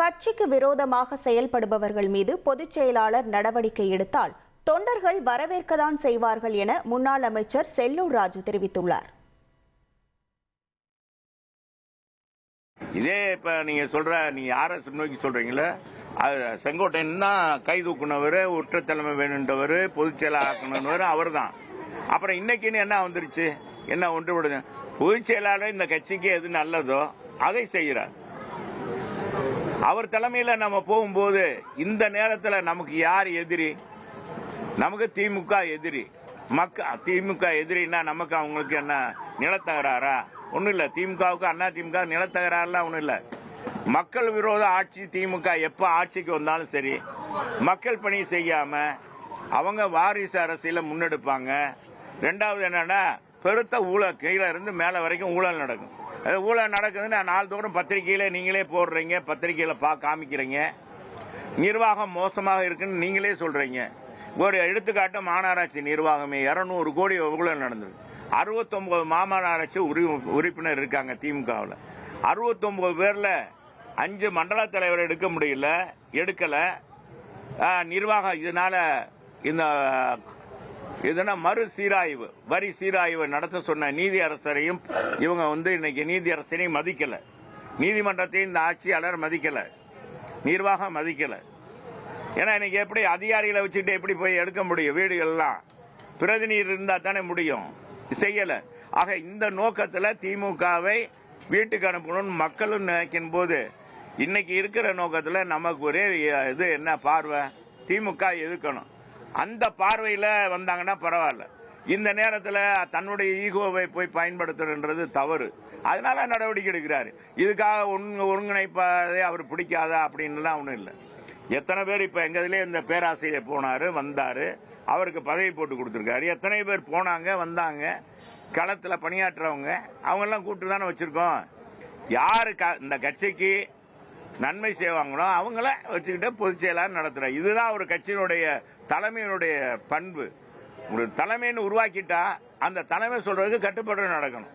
கட்சிக்கு விரோதமாக செயல்படுபவர்கள் மீது பொதுச் செயலாளர் நடவடிக்கை எடுத்தால் தொண்டர்கள் வரவேற்கத்தான் செய்வார்கள் என முன்னாள் அமைச்சர் செல்லூர் ராஜு தெரிவித்துள்ளார். இதே இப்ப நீங்க நீ யாரை நோக்கி சொல்றீங்களா? செங்கோட்டையன் தான் கை தூக்குனவர், உற்ற தலைமை வேணுன்றவர், பொதுச் செயலாளர் ஆக்கணும்னவர் அவர் தான். அப்புறம் இன்னைக்குன்னு என்ன வந்துருச்சு? என்ன ஒன்றுபடுது? பொதுச் செயலாளர் இந்த கட்சிக்கு எது நல்லதோ அதை செய்யறார். அவர் தலைமையில நம்ம போகும்போது இந்த நேரத்தில் நமக்கு யார் எதிரி? நமக்கு திமுக எதிரி. திமுக எதிரின்னா நமக்கு அவங்களுக்கு என்ன நிலத்தகராறா? ஒன்றும் இல்லை. திமுகவுக்கு அண்ணா திமுக நிலத்தகராறுலாம் ஒன்றும் இல்லை. மக்கள் விரோத ஆட்சி திமுக எப்போ ஆட்சிக்கு வந்தாலும் சரி, மக்கள் பணி செய்யாம அவங்க வாரிசு அரசியல முன்னெடுப்பாங்க. ரெண்டாவது என்னன்னா, பெருத்த ஊழல், கீழே இருந்து மேல வரைக்கும் ஊழல் நடக்கும். ஊழல் நடக்குதுன்னு நாள்தோறும் பத்திரிகையில நீங்களே போடுறீங்க, பத்திரிகையில காமிக்கிறீங்க. நிர்வாகம் மோசமாக இருக்குன்னு நீங்களே சொல்றீங்க. ஒரு எடுத்துக்காட்டு மாநகராட்சி நிர்வாகமே 200 கோடி ஊழல் நடந்தது. 69 மாநகராட்சி உறுப்பினர் இருக்காங்க திமுகவில். 69 பேர்ல 5 மண்டல தலைவர் எடுக்க முடியல, எடுக்கல. நிர்வாகம் இதனால மறு சீராய்வு, வரி சீராய்வு நடத்த சொன்ன நீதியரசரையும் இவங்க இன்னைக்கு நீதியரசரையும் மதிக்கல. நீதிமன்றத்தையும் இந்த ஆட்சியாளர் மதிக்கல, நிர்வாகம் மதிக்கல. ஏன்னா இன்னைக்கு எப்படி அதிகாரிகளை வச்சுட்டு எப்படி போய் எடுக்க முடியும்? வீடுகள்லாம் பிரதிநிதி இருந்தா தானே முடியும். செய்யல. ஆக இந்த நோக்கத்தில் திமுகவை வீட்டுக்கு அனுப்பணும்னு மக்களும் நினைக்கும் போது இன்னைக்கு இருக்கிற நோக்கத்தில் நமக்கு ஒரே இது என்ன பார்வை? திமுக எதுக்கணும். அந்த பார்வையில வந்தாங்கன்னா பரவாயில்ல. இந்த நேரத்தில் தன்னுடைய ஈகோவை போய் பயன்படுத்துறது தவறு. அதனால நடவடிக்கை எடுக்கிறாரு. இதுக்காக ஒருங்கிணைப்பதை அவர் பிடிக்காதா அப்படின்லாம் ஒன்றும் இல்லை. எத்தனை பேர் இப்ப எங்க இதுல இந்த பேராசிரியர் போனாரு, வந்தாரு, அவருக்கு பதவி போட்டு கொடுத்திருக்காரு. எத்தனை பேர் போனாங்க, வந்தாங்க, களத்துல பணியாற்றுறவங்க அவங்க எல்லாம் கூப்பிட்டு தானே வச்சிருக்கோம். யாரு இந்த கட்சிக்கு நன்மை செய்வாங்களோ அவங்கள வச்சுக்கிட்டு பொதுச் செயலாளர் நடத்துற. இதுதான் ஒரு கட்சியினுடைய தலைமையினுடைய பண்பு. ஒரு தலைமைன்னு உருவாக்கிட்டா அந்த தலைமை சொல்றதுக்கு கட்டுப்பாடு நடக்கணும்.